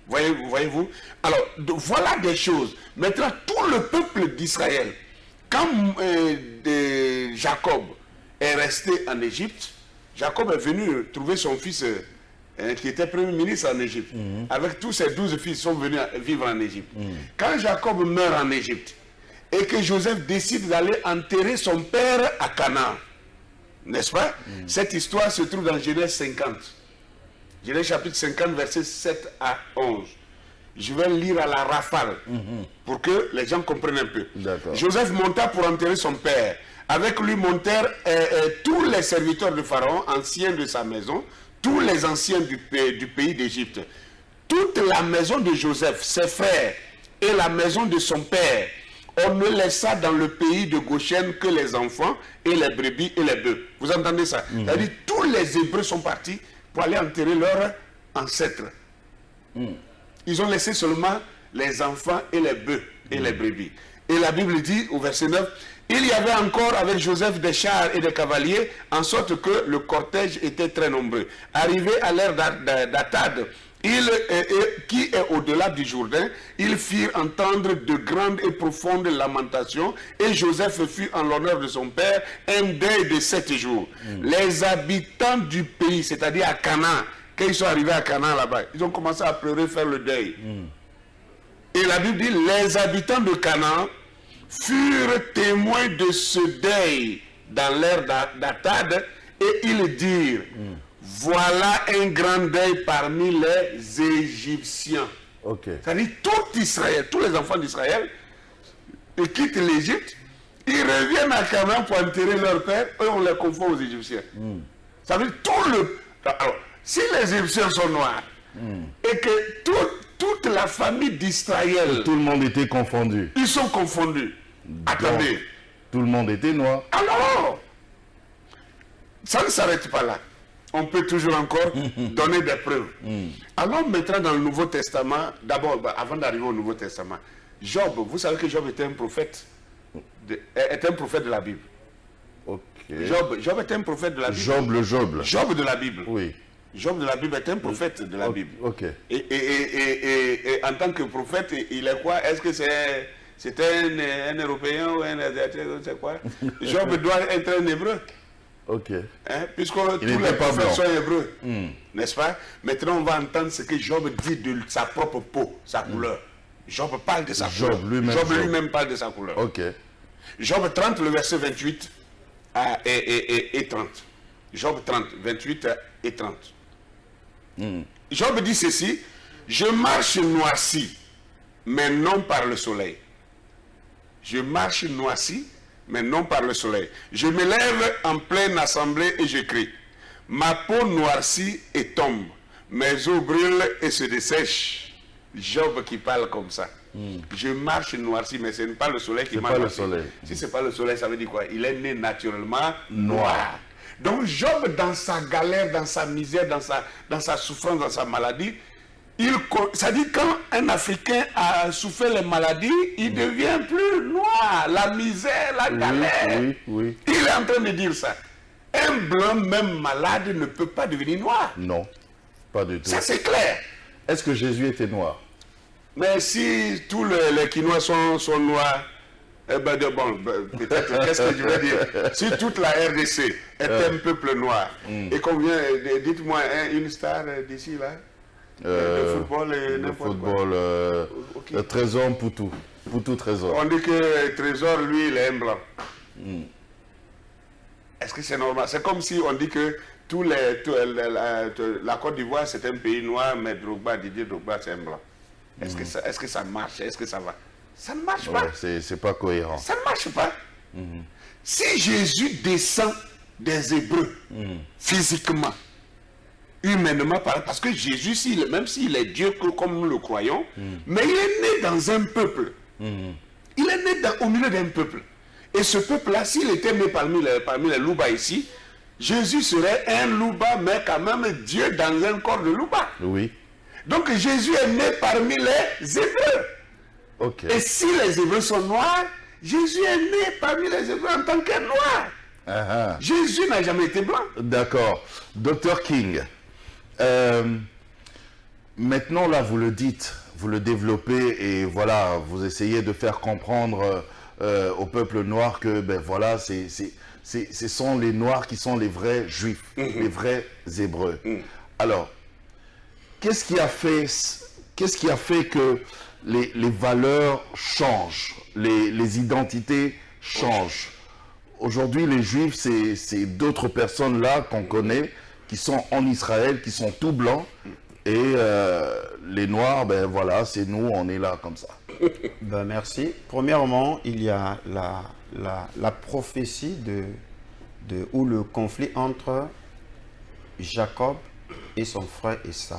Voyez-vous? Alors, voilà des choses. Maintenant, tout le peuple d'Israël, quand Jacob est resté en Égypte, Jacob est venu trouver son fils qui était premier ministre en Égypte. Avec tous ses 12 fils, ils sont venus vivre en Égypte. Quand Jacob meurt en Égypte et que Joseph décide d'aller enterrer son père à Canaan, n'est-ce pas? Cette histoire se trouve dans Genèse 50. Genèse chapitre 50, versets 7 à 11. Je vais lire à la rafale pour que les gens comprennent un peu. Joseph monta pour enterrer son père. Avec lui montèrent tous les serviteurs de Pharaon, anciens de sa maison, tous les anciens du pays d'Égypte. Toute la maison de Joseph, ses frères et la maison de son père, on ne laissa dans le pays de Goshen que les enfants et les brebis et les bœufs. Vous entendez ça? C'est-à-dire tous les Hébreux sont partis pour aller enterrer leurs ancêtres. Ils ont laissé seulement les enfants et les bœufs et les brebis. Et la Bible dit au verset 9, il y avait encore avec Joseph des chars et des cavaliers, en sorte que le cortège était très nombreux. Arrivé à l'ère d'Atad, qui est au-delà du Jourdain, ils firent entendre de grandes et profondes lamentations, et Joseph fut en l'honneur de son père un deuil de 7 jours. Les habitants du pays, c'est-à-dire à Canaan, quand ils sont arrivés à Canaan là-bas, ils ont commencé à pleurer, faire le deuil. Et la Bible dit, les habitants de Canaan furent témoins de ce deuil dans l'ère d'Atad, et ils dirent, voilà un grand deuil parmi les Égyptiens. C'est-à-dire tout Israël, tous les enfants d'Israël, ils quittent l'Égypte, ils reviennent à Canaan pour enterrer leur père, eux on les confond aux Égyptiens. Ça veut dire tout le... Alors, si les Égyptiens sont noirs, et que toute la famille d'Israël... Tout le monde était confondu. Ils sont confondus. Attendez. Donc, tout le monde était noir. Alors, ça ne s'arrête pas là. On peut toujours encore donner des preuves. Allons maintenant dans le Nouveau Testament. D'abord, avant d'arriver au Nouveau Testament, Job, vous savez que Job était un prophète. Était un prophète de la Bible. Job était un prophète de la Bible. Job de la Bible. Oui. Job de la Bible est un prophète de la Bible. Et en tant que prophète, il est quoi? Est-ce que c'était un Européen ou un Asiatique? C'est quoi? Job doit être un Hébreu. Puisque tous les prophètes sont hébreux. N'est-ce pas? Maintenant, on va entendre ce que Job dit de sa propre peau, sa couleur. Job parle de sa couleur. Job lui-même parle de sa couleur. Job 30, le verset 28 et 30. Job 30, 28 et 30. Job dit ceci, je marche noirci, mais non par le soleil. Je marche noirci, mais non par le soleil. Je me lève en pleine assemblée et je crie. Ma peau noircit et tombe, mes os brûlent et se dessèchent. Job qui parle comme ça. Je marche noirci, mais ce n'est pas le soleil qui m'a noirci. Si ce n'est pas le soleil, ça veut dire quoi? Il est né naturellement noir. Donc Job, dans sa galère, dans sa misère, dans sa souffrance, dans sa maladie, ça dit quand un Africain a souffert les maladies, il devient plus noir. La misère, la galère. Il est en train de dire ça. Un blanc, même malade, ne peut pas devenir noir. Non, pas du tout. Ça c'est clair. Est-ce que Jésus était noir? Mais si tous les Quinois sont noirs, eh ben, peut-être, qu'est-ce que je veux dire? Si toute la RDC était un peuple noir, et combien, dites-moi, une star d'ici là? Le football et n'importe quoi. Le Trésor Poutou. Poutou Trésor. On dit que Trésor, lui, il est un blanc. Est-ce que c'est normal? C'est comme si on dit que la Côte d'Ivoire, c'est un pays noir, mais Didier Drogba, c'est un blanc. Est-ce que ça marche? Est-ce que ça va? Ça ne marche pas. C'est pas cohérent. Ça ne marche pas. Si Jésus descend des Hébreux, physiquement, humainement parlant, parce que Jésus, même s'il est Dieu comme nous le croyons, mais il est né dans un peuple. Il est né au milieu d'un peuple. Et ce peuple-là, s'il était né parmi les Louba ici, Jésus serait un Louba, mais quand même Dieu dans un corps de Louba. Oui. Donc Jésus est né parmi les Hébreux. Ok. Et si les Hébreux sont noirs, Jésus est né parmi les Hébreux en tant que noir. Jésus n'a jamais été blanc. D'accord. Dr King, maintenant là vous le dites, vous le développez et voilà, vous essayez de faire comprendre au peuple noir que ben voilà, ce sont les noirs qui sont les vrais juifs, les vrais hébreux. Alors, qu'est-ce qui a fait que les valeurs changent, les identités changent? Aujourd'hui, les Juifs, c'est d'autres personnes là qu'on connaît, qui sont en Israël, qui sont tout blancs. Et les Noirs, ben voilà, c'est nous, on est là comme ça. Ben merci. Premièrement, il y a la prophétie ou le conflit entre Jacob et son frère Esau.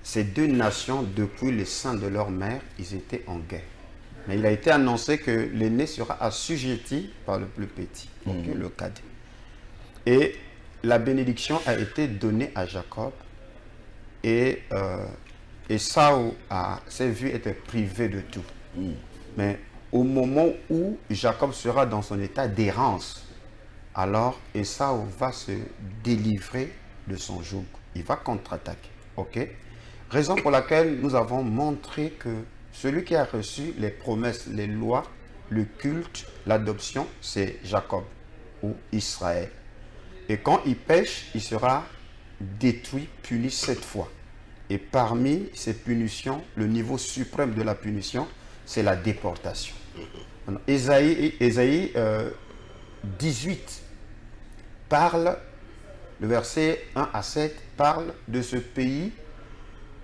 Ces deux nations, depuis le sein de leur mère, ils étaient en guerre. Mais il a été annoncé que l'aîné sera assujetti par le plus petit, le cadet. Et la bénédiction a été donnée à Jacob. Et Esau s'est vu être privé de tout. Mais au moment où Jacob sera dans son état d'errance, alors Esau va se délivrer de son joug. Il va contre-attaquer. Ok? Raison pour laquelle nous avons montré que celui qui a reçu les promesses, les lois, le culte, l'adoption, c'est Jacob ou Israël. Et quand il pêche, il sera détruit, puni 7 fois. Et parmi ces punitions, le niveau suprême de la punition, c'est la déportation. Ésaïe 18 parle, le verset 1 à 7, parle de ce pays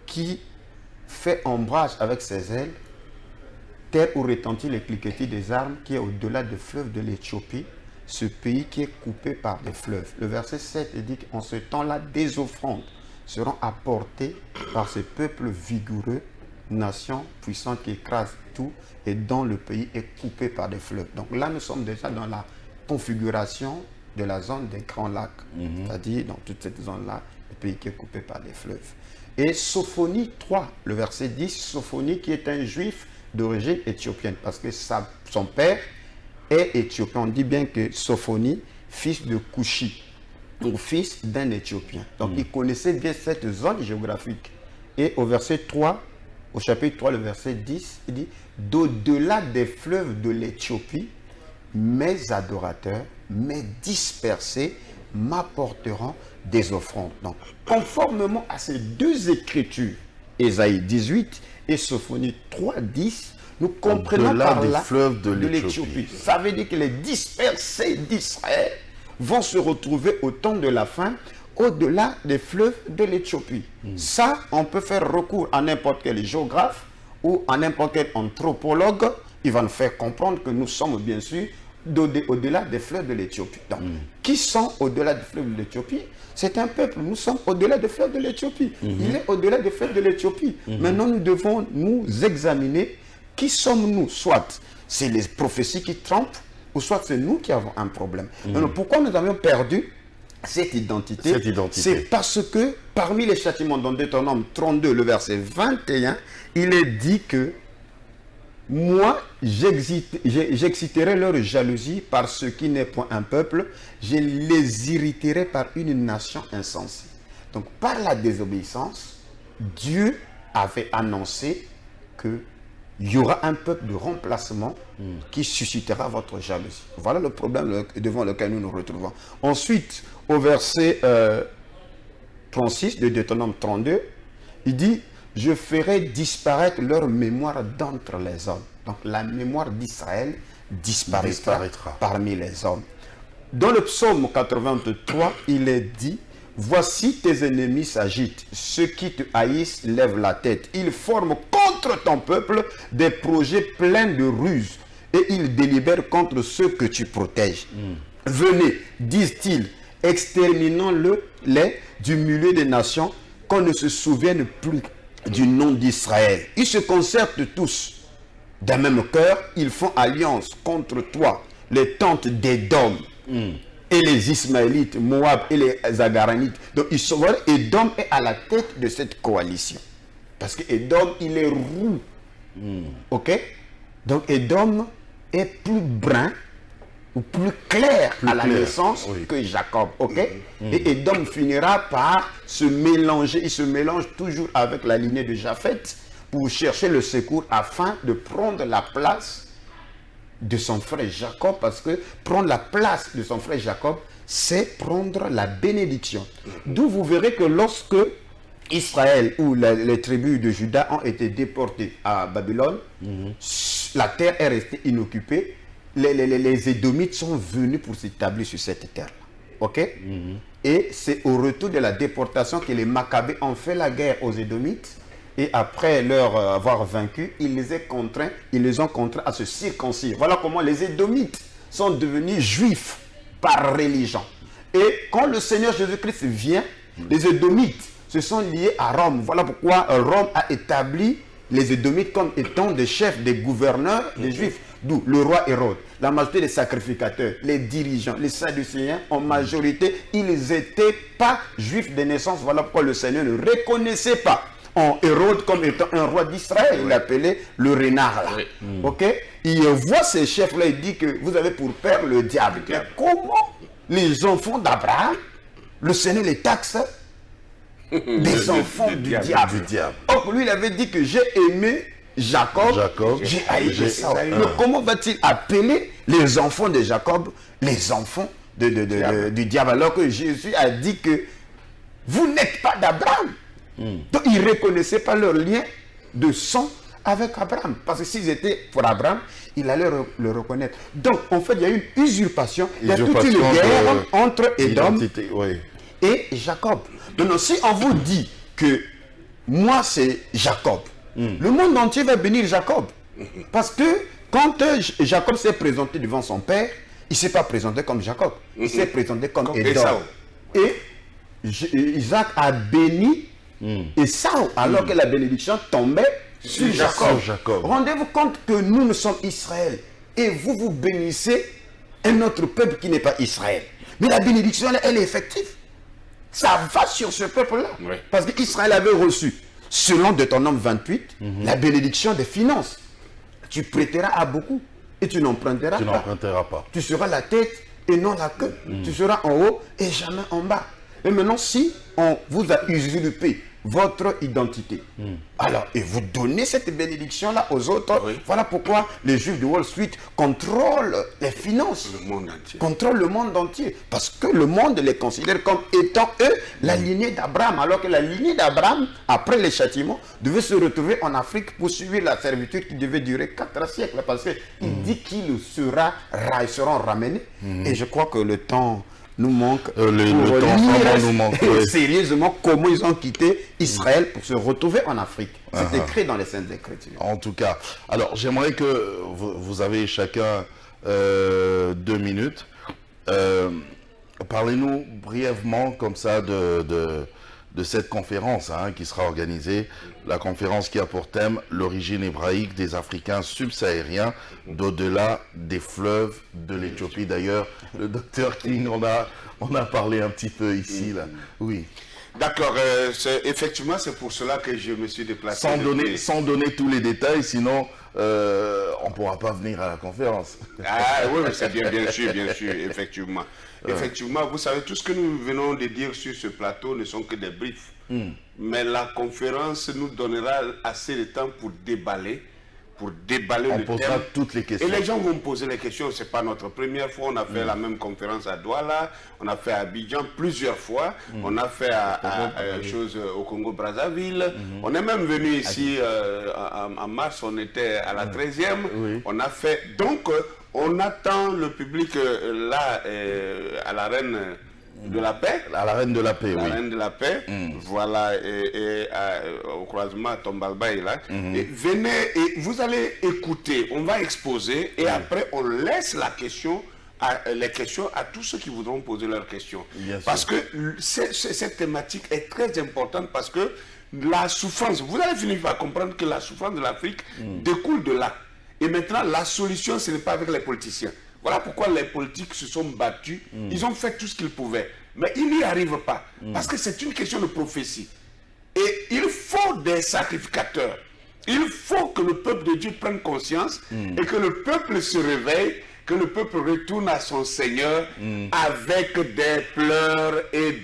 qui fait ombrage avec ses ailes, terre où retentit les cliquetis des armes, qui est au-delà des fleuves de l'Éthiopie, ce pays qui est coupé par des fleuves. Le verset 7 dit qu'en ce temps-là, des offrandes seront apportées par ce peuple vigoureux, nation puissante qui écrase tout et dont le pays est coupé par des fleuves. Donc là, nous sommes déjà dans la configuration de la zone des Grands Lacs, c'est-à-dire dans toute cette zone-là, le pays qui est coupé par des fleuves. Et Sophonie 3, le verset 10, Sophonie qui est un juif d'origine éthiopienne, parce que son père est éthiopien. On dit bien que Sophonie, fils de Couchi, ou fils d'un Éthiopien. Donc il connaissait bien cette zone géographique. Et au verset 3, au chapitre 3, le verset 10, il dit « D'au-delà des fleuves de l'Éthiopie, mes adorateurs, mes dispersés, m'apporteront des offrandes. » Donc, conformément à ces deux écritures, Ésaïe 18 et Sophonie 3, 10, nous comprenons par là fleuves de l'Éthiopie. Ça veut dire que les dispersés d'Israël vont se retrouver au temps de la fin au-delà des fleuves de l'Éthiopie. Ça, on peut faire recours à n'importe quel géographe ou à n'importe quel anthropologue. Il va nous faire comprendre que nous sommes bien sûr au-delà des fleuves de l'Éthiopie. Donc, qui sont au-delà des fleuves de l'Éthiopie? C'est un peuple. Nous sommes au-delà des fleuves de l'Éthiopie. Il est au-delà des fleuves de l'Éthiopie. Maintenant, nous devons nous examiner. Qui sommes-nous? Soit c'est les prophéties qui trompent, ou soit c'est nous qui avons un problème. Maintenant, pourquoi nous avons perdu cette identité? C'est parce que parmi les châtiments dans Deutéronome 32, le verset 21, il est dit que moi, j'exciterai leur jalousie par ce qui n'est point un peuple, je les irriterai par une nation insensée. Donc, par la désobéissance, Dieu avait annoncé qu'il y aura un peuple de remplacement qui suscitera votre jalousie. Voilà le problème devant lequel nous nous retrouvons. Ensuite, au verset 36 de Deutéronome 32, il dit « Je ferai disparaître leur mémoire d'entre les hommes. » Donc la mémoire d'Israël disparaîtra parmi les hommes. Dans le psaume 83, il est dit « Voici tes ennemis s'agitent, ceux qui te haïssent lèvent la tête. Ils forment contre ton peuple des projets pleins de ruses et ils délibèrent contre ceux que tu protèges. Venez, disent-ils, exterminons-les du milieu des nations, qu'on ne se souvienne plus du nom d'Israël. Ils se concertent tous d'un même cœur, ils font alliance contre toi, les tentes d'Édom et les Ismaélites, Moab et les Agaranites. Donc, Édom est à la tête de cette coalition. Parce que Édom, il est roux. Ok? Donc, Édom est plus brun ou plus clair à la naissance que Jacob. Ok? Et Édom finira par se mélanger. Il se mélange toujours avec la lignée de Japheth pour chercher le secours afin de prendre la place de son frère Jacob, parce que prendre la place de son frère Jacob, c'est prendre la bénédiction. D'où vous verrez que lorsque Israël ou les tribus de Juda ont été déportées à Babylone, la terre est restée inoccupée, les Édomites sont venus pour s'établir sur cette terre-là. Ok? Et c'est au retour de la déportation que les Maccabées ont fait la guerre aux Édomites. Et après leur avoir vaincu, ils les ont contraints à se circoncire. Voilà comment les Édomites sont devenus juifs par religion. Et quand le Seigneur Jésus-Christ vient, les Édomites se sont liés à Rome. Voilà pourquoi Rome a établi les Édomites comme étant des chefs, des gouverneurs des Juifs. D'où le roi Hérode, la majorité des sacrificateurs, les dirigeants, les Sadducéens, en majorité, ils n'étaient pas juifs de naissance. Voilà pourquoi le Seigneur ne reconnaissait pas en Hérode comme étant un roi d'Israël. Il l'appelait le renard là. Ok? Il voit ces chefs-là, il dit que vous avez pour père le diable. Mais comment les enfants d'Abraham, le Seigneur les taxe des enfants du diable. Or, lui, il avait dit que j'ai aimé Jacob, j'ai haï Esau. Mais comment va-t-il appeler les enfants de Jacob les enfants du diable, alors que Jésus a dit que vous n'êtes pas d'Abraham? Donc, ils ne reconnaissaient pas leur lien de sang avec Abraham. Parce que s'ils étaient pour Abraham, il allait le reconnaître. Donc, en fait, il y a une usurpation. Il y a toute une guerre entre Édom et Jacob. Maintenant, si on vous dit que moi, c'est Jacob, le monde entier va bénir Jacob. Parce que quand Jacob s'est présenté devant son père, il ne s'est pas présenté comme Jacob. Il s'est présenté comme Édom. Et Isaac a béni Esau, alors que la bénédiction tombait sur Jacob. Rendez-vous compte que nous sommes Israël et vous bénissez un autre peuple qui n'est pas Israël. Mais la bénédiction, elle est effective. Ça va sur ce peuple-là. Parce qu'Israël avait reçu, selon Deutéronome 28, la bénédiction des finances. Tu prêteras à beaucoup et tu n'emprunteras pas. Tu seras la tête et non la queue. Tu seras en haut et jamais en bas. Et maintenant, si on vous a usurpé votre identité, alors, et vous donnez cette bénédiction-là aux autres, voilà pourquoi les Juifs de Wall Street contrôlent les finances, contrôlent le monde entier, parce que le monde les considère comme étant, eux, la lignée d'Abraham, alors que la lignée d'Abraham, après les châtiments, devait se retrouver en Afrique pour suivre la servitude qui devait durer 4 siècles, parce qu'il dit qu'ils seront ramenés, et je crois que le temps nous manque le temps nous manque sérieusement comment ils ont quitté Israël pour se retrouver en Afrique. C'est écrit dans les Saintes Écritures. En tout cas, alors j'aimerais que vous avez chacun 2 minutes. Parlez-nous brièvement comme ça de cette conférence qui sera organisée, la conférence qui a pour thème l'origine hébraïque des Africains subsahariens d'au-delà des fleuves de l'Éthiopie. D'ailleurs, le docteur King on a parlé un petit peu ici, là. Oui. D'accord, effectivement, c'est pour cela que je me suis déplacé. Sans donner tous les détails, sinon on ne pourra pas venir à la conférence. Ah oui, c'est bien sûr, effectivement. Effectivement, vous savez, tout ce que nous venons de dire sur ce plateau ne sont que des briefs. Mais la conférence nous donnera assez de temps pour déballer le posera thème. Toutes les questions. Et les gens vont me poser les questions. Ce n'est pas notre première fois. On a fait la même conférence à Douala, on a fait à Abidjan plusieurs fois, on a fait chose au Congo-Brazzaville. On est même venu ici en mars, on était à la 13e. On a fait... Donc, on attend le public là, à la Reine de la Paix. À la Reine de la Paix, la Reine de la Paix, voilà, et au croisement à Tombalbaye, là. Et venez, et vous allez écouter, on va exposer, et après on laisse les questions à tous ceux qui voudront poser leurs questions. Parce que cette thématique est très importante, parce que la souffrance, vous allez finir par comprendre que la souffrance de l'Afrique découle de là. Et maintenant, la solution, ce n'est pas avec les politiciens. Voilà pourquoi les politiques se sont battus. Ils ont fait tout ce qu'ils pouvaient. Mais ils n'y arrivent pas. Parce que c'est une question de prophétie. Et il faut des sacrificateurs. Il faut que le peuple de Dieu prenne conscience et que le peuple se réveille, que le peuple retourne à son Seigneur avec des pleurs et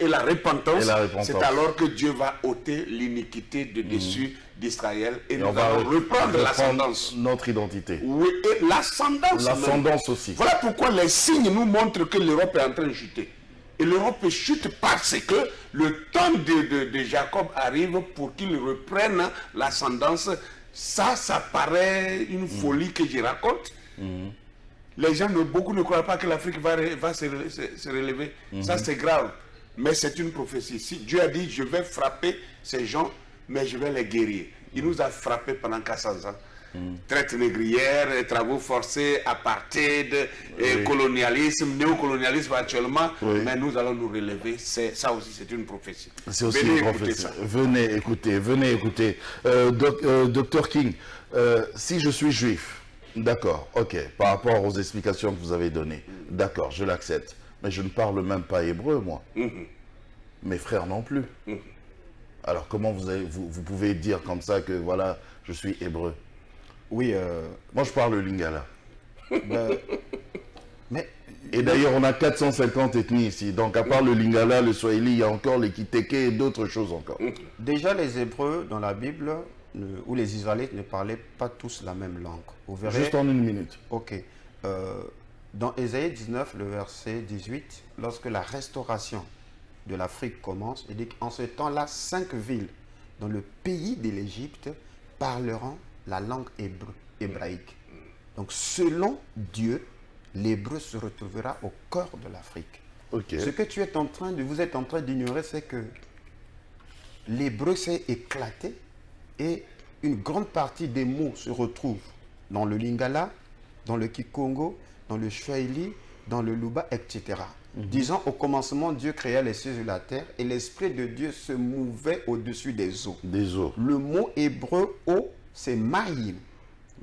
la repentance. C'est alors que Dieu va ôter l'iniquité de dessus d'Israël et nous allons reprendre l'ascendance. Notre identité. Oui, et l'ascendance. L'ascendance aussi. Voilà pourquoi les signes nous montrent que l'Europe est en train de chuter. Et l'Europe chute parce que le temps de Jacob arrive pour qu'il reprenne l'ascendance. Ça paraît une folie que je raconte. Les gens, beaucoup ne croient pas que l'Afrique va se relever. Ça, c'est grave. Mais c'est une prophétie. Si Dieu a dit, je vais frapper ces gens, mais je vais les guérir. Il nous a frappés pendant 400 ans. Traite négrière, travaux forcés, apartheid, colonialisme, néocolonialisme actuellement, mais nous allons nous relever. Ça aussi, c'est une prophétie. C'est aussi une prophétie. Venez écouter. Docteur King, si je suis juif, d'accord, ok, par rapport aux explications que vous avez données, d'accord, je l'accepte, mais je ne parle même pas hébreu, moi. Mes frères non plus. Alors comment vous pouvez dire comme ça que voilà, je suis hébreu? Oui. Moi, je parle lingala. Mais et d'ailleurs, on a 450 ethnies ici. Donc, à part le lingala, le swahili, il y a encore les kiteke et d'autres choses encore. Déjà, les Hébreux, dans la Bible, ou les Israélites ne parlaient pas tous la même langue. Vous verrez... Juste en une minute. Ok. Dans Ésaïe 19, le verset 18, lorsque la restauration de l'Afrique commence, il dit qu'en ce temps-là, 5 villes dans le pays de l'Égypte parleront la langue hébraïque. Donc, selon Dieu, l'hébreu se retrouvera au cœur de l'Afrique. Okay. Ce que vous êtes en train d'ignorer, c'est que l'hébreu s'est éclaté et une grande partie des mots se retrouvent dans le lingala, dans le kikongo, dans le swahili, dans le luba, etc. Disons, au commencement, Dieu créa les cieux et la terre et l'Esprit de Dieu se mouvait au-dessus des eaux. Des eaux. Le mot hébreu « eau », c'est « maïm ».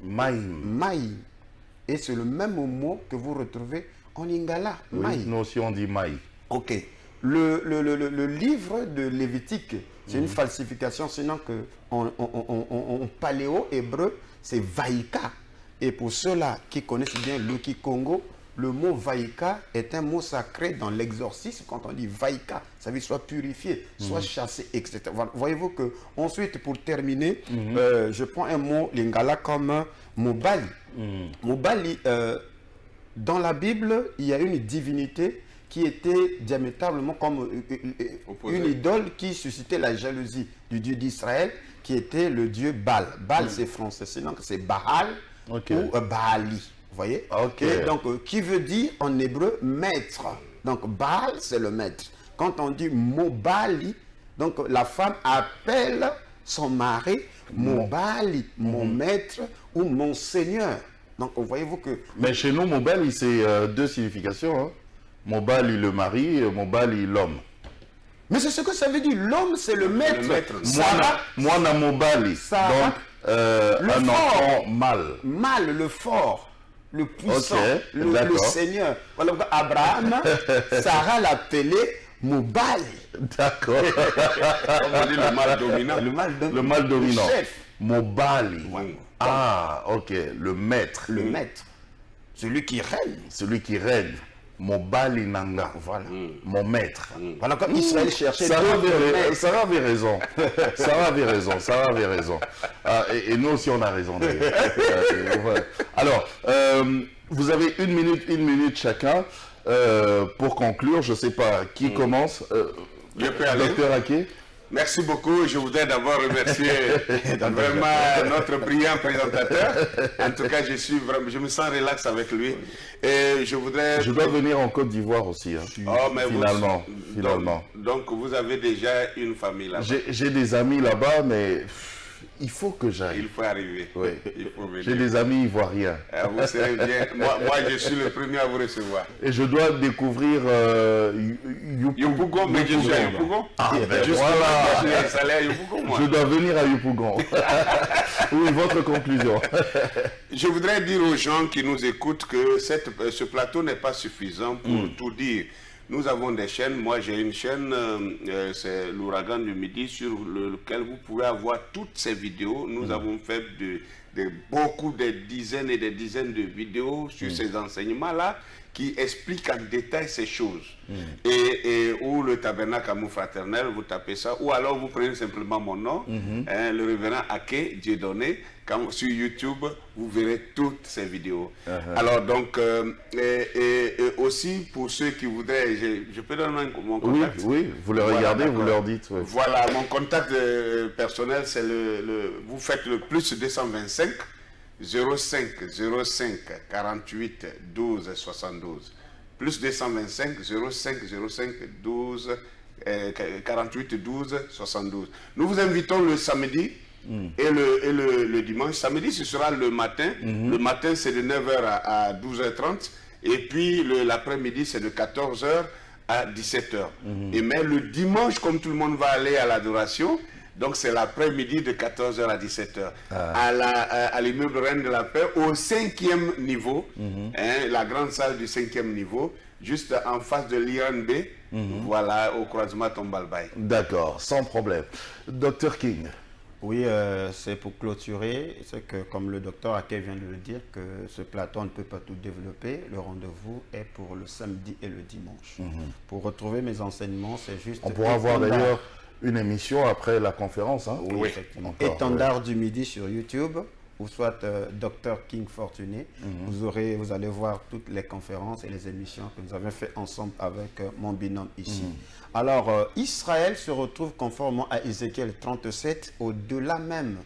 Maïm. Et c'est le même mot que vous retrouvez en lingala. Oui, maïm. nous aussi, on dit maï. Ok. Le livre de Lévitique, c'est une falsification, sinon que en paléo-hébreu, c'est vaïka. Et pour ceux-là qui connaissent bien le Kikongo, le mot vaïka est un mot sacré dans l'exorcisme. Quand on dit vaïka, ça veut dire soit purifié, soit chassé, etc. Voyez-vous que, ensuite, pour terminer, je prends un mot lingala comme mobali. Mobali, dans la Bible, il y a une divinité qui était diamétralement comme une idole qui suscitait la jalousie du Dieu d'Israël, qui était le Dieu Baal. Baal, c'est français, sinon c'est Baal ou Baali. Vous voyez? Et donc, qui veut dire en hébreu maître. Donc, Baal, c'est le maître. Quand on dit Mobali, donc la femme appelle son mari Mobali, mon maître ou mon seigneur. Donc, voyez-vous que... Mais chez nous, Mobali, c'est deux significations. Hein? Mobali, le mari, Mobali, l'homme. Mais c'est ce que ça veut dire. L'homme, c'est le maître. Moi, na Mobali. Donc, un enfant mâle. Mâle, le fort. Le puissant, le Seigneur. Voilà pourquoi Abraham, Sarah l'appelait Mobali. D'accord. On dit le mal dominant. Le mal dominant. Le chef. Mobali. Ah, ok. Le maître. Le maître. Celui qui règne. Celui qui règne. Mobali Nanga. Voilà. Mon maître. Voilà comme Israël cherchait. Sarah avait raison. Sarah avait raison. Ah, et nous aussi, on a raison. Alors, vous avez une minute chacun pour conclure. Je ne sais pas qui commence. Je peux aller. Docteur Aké. Merci beaucoup. Je voudrais d'abord remercier vraiment notre brillant présentateur. En tout cas, je me sens relax avec lui. Et je voudrais... Je dois venir en Côte d'Ivoire aussi. Hein. Mais finalement. Donc, vous avez déjà une famille là-bas. J'ai des amis là-bas, mais... Il faut que j'aille. Il faut arriver. Oui. Il faut venir. J'ai des amis ivoiriens. Vous serez bien. Moi, je suis le premier à vous recevoir. Et je dois découvrir Yopougon, mais je suis à Yopougon. Voilà. Je suis installé à Yopougon, moi. Je dois venir à Yopougon. Oui, votre conclusion. Je voudrais dire aux gens qui nous écoutent que ce plateau n'est pas suffisant pour tout dire. Nous avons des chaînes. Moi, j'ai une chaîne, c'est l'Ouragan du Midi, sur lequel vous pouvez avoir toutes ces vidéos. Nous avons fait des dizaines et des dizaines de vidéos sur ces enseignements-là qui expliquent en détail ces choses. Ou le tabernacle amour fraternel, vous tapez ça, ou alors vous prenez simplement mon nom, le révérend Ake Dieudonné. Sur YouTube, vous verrez toutes ces vidéos. Alors donc, aussi pour ceux qui voudraient, je peux donner mon contact. Oui, vous le regardez, vous leur dites. Oui. Voilà, mon contact personnel, c'est vous faites le plus 225 05 05 48 12 72. Plus 225 05 05 12 48 12 72. Nous vous invitons le samedi et le dimanche. Samedi, ce sera le matin. Le matin, c'est de 9h à 12h30. Et puis l'après-midi, c'est de 14h à 17h. Mais le dimanche, comme tout le monde va aller à l'adoration, donc c'est l'après-midi de 14h à 17h. À l'immeuble Reine de la Paix, au 5e niveau, la grande salle du 5e niveau, juste en face de l'IRNB, voilà, au croisement Tombalbaye. D'accord, sans problème. Dr King. Oui, c'est pour clôturer, c'est que comme le docteur Ake vient de le dire, que ce plateau ne peut pas tout développer. Le rendez-vous est pour le samedi et le dimanche. Pour retrouver mes enseignements, c'est juste... On pourra voir d'ailleurs une émission après la conférence. Hein? Oui, effectivement. Étendard du Midi sur YouTube, ou soit Dr King Fortuné. Vous allez voir toutes les conférences et les émissions que nous avons fait ensemble avec mon binôme ici. Alors, Israël se retrouve conformément à Ézéchiel 37 au-delà même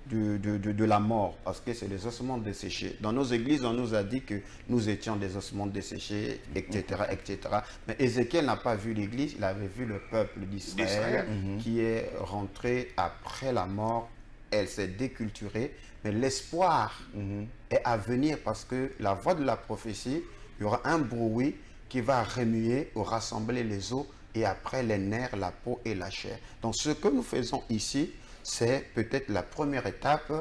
de la mort, parce que c'est des ossements desséchés. Dans nos églises, on nous a dit que nous étions des ossements desséchés, etc. etc. Mais Ézéchiel n'a pas vu l'église, il avait vu le peuple d'Israël qui est rentré après la mort. Elle s'est déculturée, mais l'espoir est à venir, parce que la voix de la prophétie, il y aura un bruit qui va remuer ou rassembler les os, et après les nerfs, la peau et la chair. Donc ce que nous faisons ici, c'est peut-être la première étape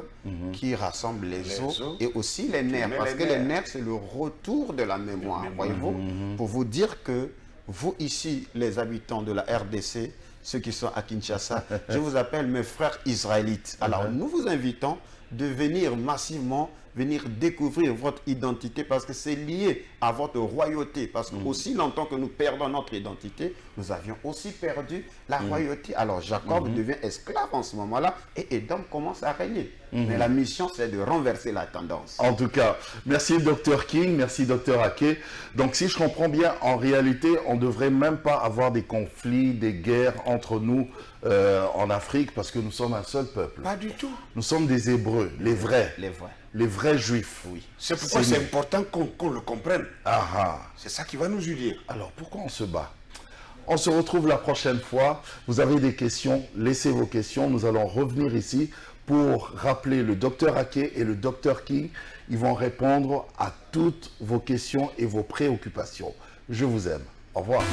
qui rassemble les os et aussi les nerfs, parce que les nerfs, c'est le retour de la mémoire, voyez-vous, pour vous dire que vous ici, les habitants de la RDC, ceux qui sont à Kinshasa, je vous appelle mes frères israélites. Alors nous vous invitons de venir massivement, venir découvrir votre identité, parce que c'est lié à votre royauté. Parce que aussi longtemps que nous perdons notre identité, nous avions aussi perdu la royauté. Alors Jacob devient esclave en ce moment-là et Édom commence à régner. Mais la mission, c'est de renverser la tendance. En tout cas, merci Dr King, merci Dr Ake. Donc si je comprends bien, en réalité, on ne devrait même pas avoir des conflits, des guerres entre nous en Afrique, parce que nous sommes un seul peuple. Pas du tout. Nous sommes des Hébreux, les vrais. Les vrais. Les vrais juifs. Oui. C'est pourquoi c'est important qu'on le comprenne. C'est ça qui va nous unir. Alors pourquoi on se bat? On se retrouve la prochaine fois. Vous avez des questions, laissez vos questions. Nous allons revenir ici pour rappeler le Dr Ake et le Dr King. Ils vont répondre à toutes vos questions et vos préoccupations. Je vous aime. Au revoir.